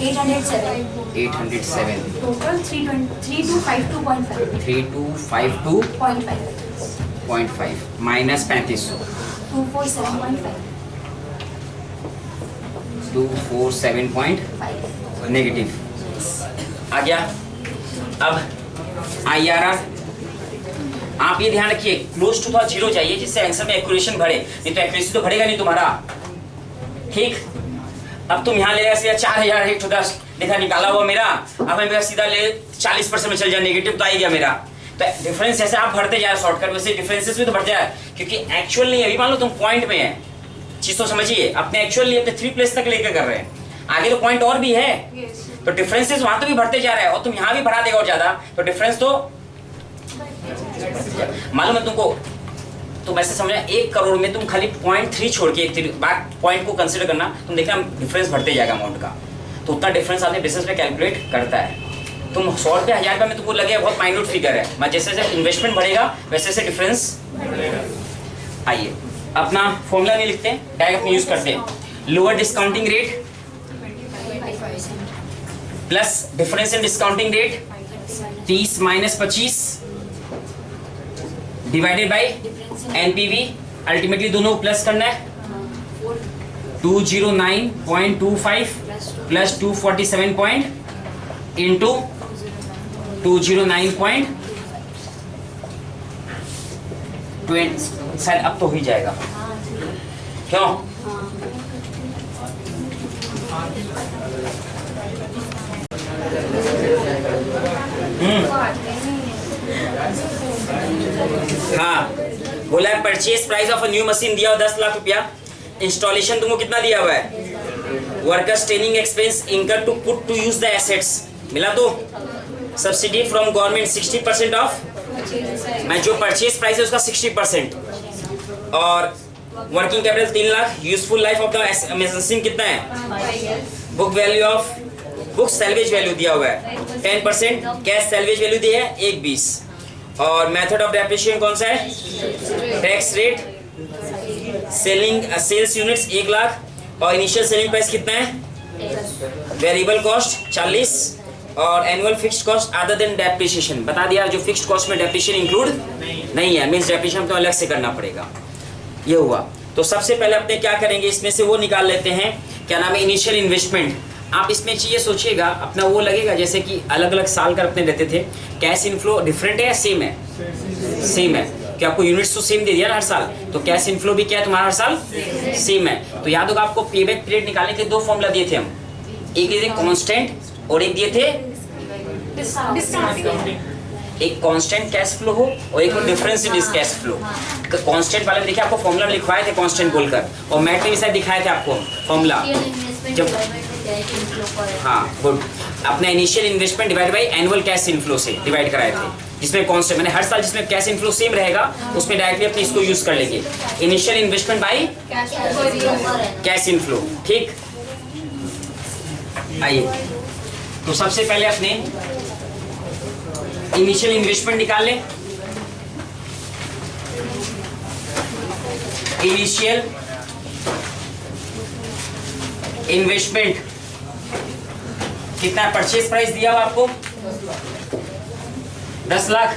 807 807 total 3252.5 3252.5 माइनस 3500 247.5 247 नेगेटिव आ गया। अब IRR आप ये ध्यान रखिए क्लोज टू थोड़ा 0 चाहिए, जिससे आंसर में एक्यूरेशन बढ़े, नहीं तो एक्यूरेसी तो बढ़ेगा नहीं तुम्हारा, ठीक। अब तुम यहाँ ले रहे सीधा 4110 लिखा निकाला हुआ मेरा, अब मैं मेरा सीधा ले 40% में चल जाए, नेगेटिव तो आ ही गया मेरा। तो डिफरेंस जैसे आप भरते जाए शॉर्टकट, वैसे डिफरेंसेस भी तो बढ़ जाए, क्योंकि एक्चुअल नहीं अभी मान लो तुम पॉइंट में है, चीज तो समझिए, अपने एक्चुअल नहीं अपने 3 प्लेस तक लेकर कर रहे हैं, आगे तो पॉइंट और भी है, तो डिफरेंसेस वहां तो भी बढ़ते जा रहा है, और तुम यहाँ भी बढ़ा देगा और ज्यादा, तो डिफरेंस तो मालूम है तुमको। तो वैसे समझना 1 करोड़ में तुम खाली 0.3 छोड़ के एक बात पॉइंट को कंसीडर करना, तुम देखना डिफरेंस बढ़ते जाएगा अमाउंट का, तो उतना डिफरेंस आपने बिजनेस में कैलकुलेट करता है। तुम 100 रुपये 1000 रुपये में तुमको लगे बहुत माइन्यूट फिगर है, मैं जैसे जैसे इन्वेस्टमेंट बढ़ेगा वैसे वैसे डिफरेंस। आइए अपना फॉर्मूला नहीं लिखते, डायरेक्ट अपने यूज करते हैं, lower discounting rate plus difference in discounting rate 30 minus 25 divided by NPV, ultimately दोनों प्लस करना है 209.25 प्लस 247 पॉइंट इंटू 209.20 शायद अब तो हो ही जाएगा क्यों? हाँ बोला है purchase price of a new machine दिया 10 लाख रुपया, इंस्टॉलेशन तुमको कितना दिया हुआ है, workers training expense incur to put to use the assets मिला, तो सब्सिडी फ्रॉम गवर्नमेंट 60% ऑफ, मैं जो परचेज प्राइस है उसका 60%, और working capital 3 lakh, useful life of the machine कितना है, book value of book salvage value दिया हुआ है 10%, कैश सैल्वेज वैल्यू दी है 1.20, और मेथड ऑफ डेप्रिसिएशन कौन सा है, tax rate, sales units 1 lakh, और इनिशियल सेलिंग प्राइस कितना है, वेरिएबल कॉस्ट 40, और annual fixed cost other than depreciation बता दिया, जो फिक्स्ड कॉस्ट में डेप्रिसिएशन इंक्लूड नहीं है, मींस डेप्रिसिएशन तो अलग से करना पड़ेगा। ये हुआ, तो सबसे पहले अपने क्या करेंगे, इसमें से वो निकाल लेते हैं, क्या नाम है, इनिशियल इन्वेस्टमेंट। आप इसमें चीज़ें सोचिएगा, अपना वो लगेगा जैसे कि अलग अलग साल का अपने लेते थे, कैश इनफ्लो डिफरेंट है या सेम है, सेम है, क्या आपको यूनिट्स तो सेम दे दिया ना हर साल, तो कैश इनफ्लो भी क्या है तुम्हारा हर साल सेम है। तो याद होगा आपको पेबैक पीरियड निकालने के 2 फॉर्मूला दिए थे हम, एक दिए थे कांस्टेंट और एक दिए थे एक कांस्टेंट कैश फ्लो हो और एक difference in cash flow. Constant वाले में देखिए आपको फॉर्मूला लिखवाए थे कांस्टेंट बोलकर, और मैथ में भी शायद दिखाए थे आपको फॉर्मूला जब, हाँ गुड, अपना initial investment divide by annual cash inflow से डिवाइड कराए थे, जिसमें कांस्टेंट मैंने हर साल जिसमें कैश इनफ्लो सेम रहेगा उसमें डायरेक्टली अपने इसको यूज कर लेंगे, initial investment by cash inflow. ठीक, आइए तो सबसे पहले अपने इनिशियल इन्वेस्टमेंट निकाल लें। इनिशियल इन्वेस्टमेंट कितना, परचेज प्राइस दिया हुआ आपको 10 लाख,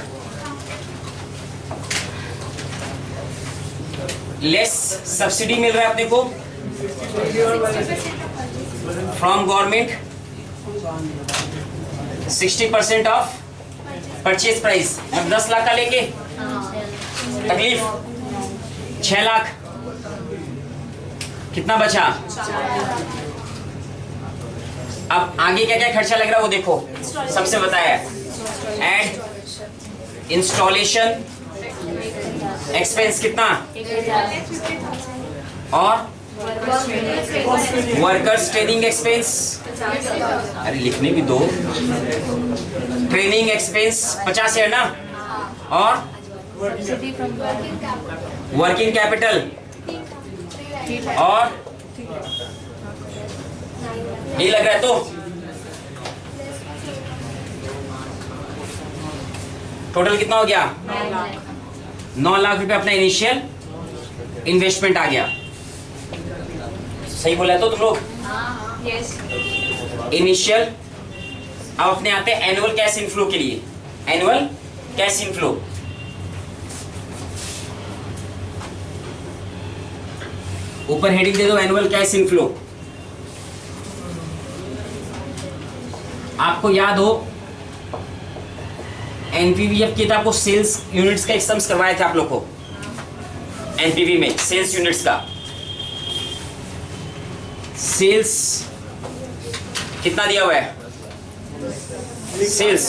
लेस सब्सिडी मिल रहा है अपने को from government 60% of purchase price. अब 10 लाख का लेंगे, तकलीफ 6 लाख, कितना बचा, अब आगे क्या क्या खर्चा लग रहा है वो देखो, सबसे बताया एंड इंस्टॉलेशन एक्सपेंस कितना, और वर्कर्स ट्रेनिंग एक्सपेंस, अरे लिखने भी दो, ट्रेनिंग एक्सपेंस 50 है ना, और वर्किंग कैपिटल, और नहीं लग रहा है तो टोटल कितना हो गया, 9 लाख रुपए अपना इनिशियल इन्वेस्टमेंट आ गया। सही बोला है तो तुम लोग, इनिशियल। अब अपने आते हैं एनुअल कैश इनफ्लो के लिए, एनुअल कैश इनफ्लो। ऊपर हेडिंग दे दो एनुअल कैश इनफ्लो। आपको याद हो एनपीवी जब किया था, आपको सेल्स यूनिट्स का एक्सम्स करवाए थे आप लोग को, एनपीवी में सेल्स यूनिट्स का, सेल्स कितना दिया हुआ है, सेल्स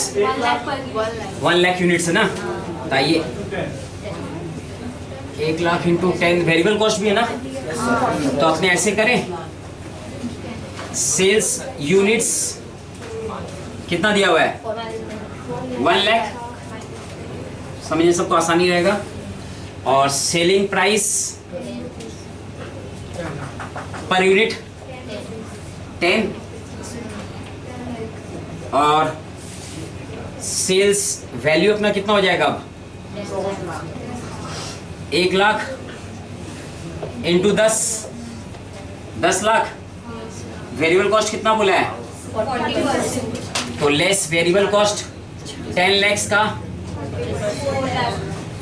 1 लाख यूनिट्स है ना, बताइए 1 लाख इंटू 10, वेरिएबल कॉस्ट भी है ना, तो अपने ऐसे करें, सेल्स यूनिट्स कितना दिया हुआ है 1 लाख, समझने सबको आसानी रहेगा, और सेलिंग प्राइस पर यूनिट 10, और सेल्स वैल्यू अपना कितना हो जाएगा अब 1 lakh into 10 lakh, variable cost कितना बोला है, तो लेस वेरिएबल कॉस्ट 10 लाख का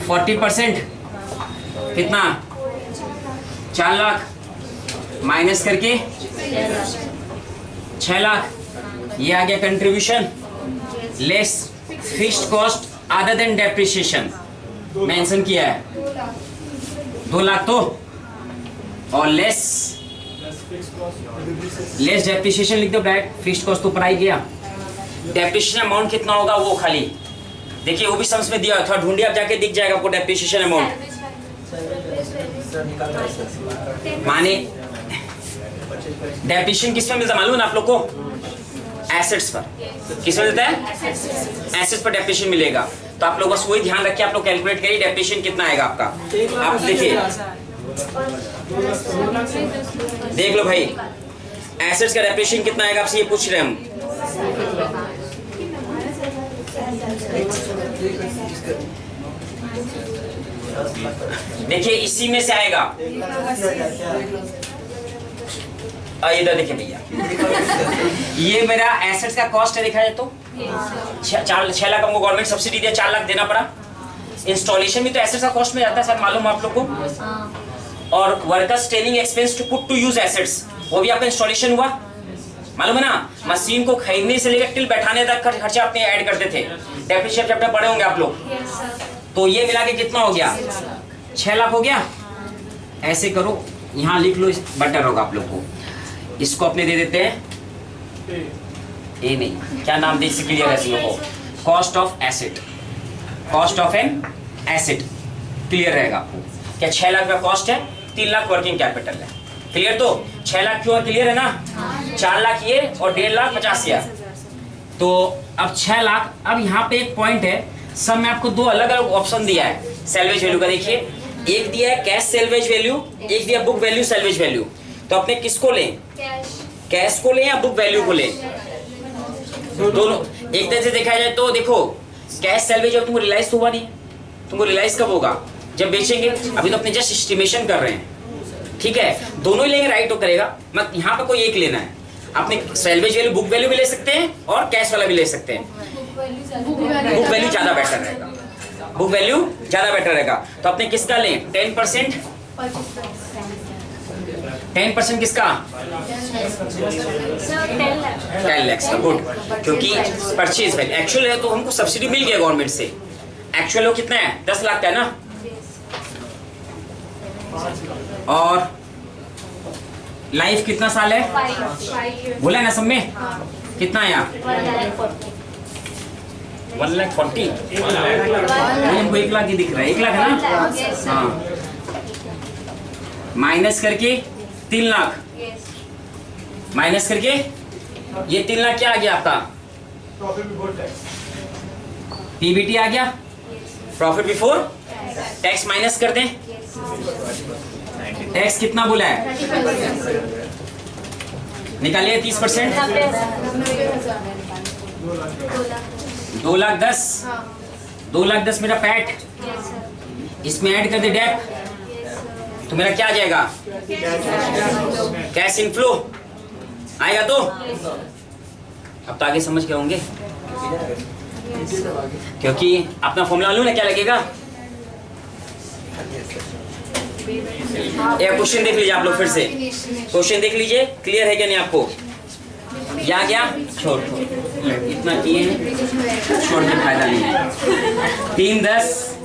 40% कितना 4 लाख, माइनस करके 6 लाख, ये आ गया contribution, less fixed cost other than depreciation mention किया है 2 लाख तो, और लेस डेप्रिसिएशन लिख दो डायरेक्ट, फिक्स्ड कॉस्ट तो ऊपर आई गया। डेप्रिसिएशन अमाउंट कितना होगा वो खाली देखिए, वो भी समझ में दिया, थोड़ा ढूंढिए, आप जाके दिख जाएगा आपको डेप्रिसिएशन अमाउंट। माने डेप्रिसिएशन किस में मिलता है मालूम है आप लोग को? एसेट्स पर। किस में मिलता है? एसेट्स पर डेप्रिसिएशन मिलेगा। तो आप लोग बस वही ध्यान रखिए, आप लोग कैलकुलेट करिए डेप्रिसिएशन कितना आएगा आपका। आप देखिए, देख लो भाई, एसेट्स का डेप्रिसिएशन कितना आएगा आपसे ये पूछ रहे हैं हम। देखिए इसी में से आएगा, इधर देखिए भैया, ये मेरा एसेट्स का कॉस्ट है, देखा जाए तो 6 लाख हमको गवर्नमेंट सब्सिडी दिया, 4 लाख देना पड़ा। इंस्टॉलेशन भी तो एसेट्स का कॉस्ट में जाता है सर, मालूम आप लोग को। और workers training expense to put to use assets, वो भी आपका इंस्टॉलेशन हुआ, मालूम है ना। मशीन को खरीदने से लेकर टिल बैठाने तक खर्चा अपने ऐड करते थे। डेप्रिसिएशन चैप्टर पढ़े होंगे आप लोग। तो ये मिला के कितना हो गया? 6 लाख हो गया। ऐसे करो, यहाँ लिख लो, बेटर होगा आप लोग को। इसको अपने दे देते हैं, ये नहीं, क्या नाम दे, इससे क्लियर है इसमें को, cost of asset, cost of an asset, clear रहेगा आपको। क्या 6 लाख का कॉस्ट है, 3 लाख वर्किंग कैपिटल है, क्लियर। तो 6 लाख क्यों क्लियर है ना, 4 लाख ये और 1.5 लाख 50,000। तो अब 6 लाख, अब यहाँ पे एक पॉइंट है, सब में आपको 2 अलग अलग ऑप्शन दिया है सेल्वेज वैल्यू का। देखिए, एक दिया है कैश सेल्वेज वैल्यू, एक दिया बुक वैल्यू सेल्वेज वैल्यू। तो अपने किसको लें, कैश को लें या बुक वैल्यू को लें? दोनों एक तरह से देखा जाए तो देखो, कैश सेल्वेज अब तुमको रियलाइज हुआ नहीं, तुमको रियलाइज कब होगा? जब बेचेंगे। अभी तो अपने जस्ट एस्टिमेशन कर रहे हैं, ठीक है। दोनों ही लेंगे राइट तो करेगा, मत यहाँ पे कोई एक लेना है। आपने सेल्वेज वैल्यू बुक वैल्यू भी ले सकते हैं और कैश वाला भी ले सकते हैं। बुक वैल्यू ज्यादा बेटर रहेगा, बुक वैल्यू ज्यादा बेटर रहेगा। तो अपने किसका लें? 10%, 10% किसका? 10 लाख का, गुड। क्योंकि परचेज वैल्यू एक्चुअल है तो हमको सब्सिडी मिल गया गवर्नमेंट से। एक्चुअल वो कितना है? 10 लाख का है ना। और लाइफ कितना साल है? 5 बोला है ना सब में? कितना है यहाँ? 1,40,000। हमको 1 लाख ही दिख रहा है, 1 लाख है ना। हाँ, माइनस करके 3 लाख, माइनस करके ये 3 लाख क्या आ गया आपका? पीबीटी आ गया, प्रॉफिट बिफोर टैक्स। माइनस कर दें, टैक्स कितना बोला है? निकालिए 30%, 2,10,000, 2,10,000 मेरा पैट, इसमें ऐड कर दे डेप, तो मेरा क्या आ जाएगा? कैश इनफ्लो आएगा। तो अब तो आगे समझ के होंगे, क्योंकि अपना फॉर्मूला मालूम है क्या लगेगा। एक क्वेश्चन देख लीजिए आप लोग, फिर से क्वेश्चन देख लीजिए, क्लियर है क्या नहीं आपको? या गया छोड़ इतना किए, छोड़ के फायदा नहीं है। 3,10,000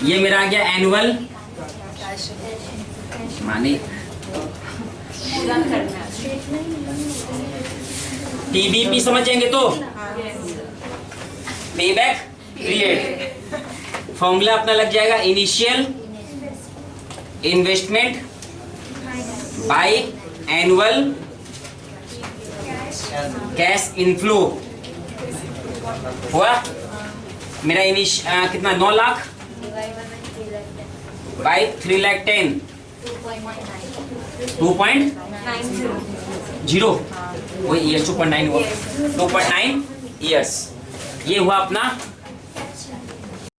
ये मेरा आ गया एनुअल, माने टीबीपी समझेंगे तो पेबैक पीरियड, फॉर्मूला अपना लग जाएगा initial investment by annual cash inflow. हुआ मेरा कितना? 9 लाख बाय 3,10,000, 2.90, वही ईयर्स 2.9 हुआ, 2.9 ईयर्स। ये हुआ अपना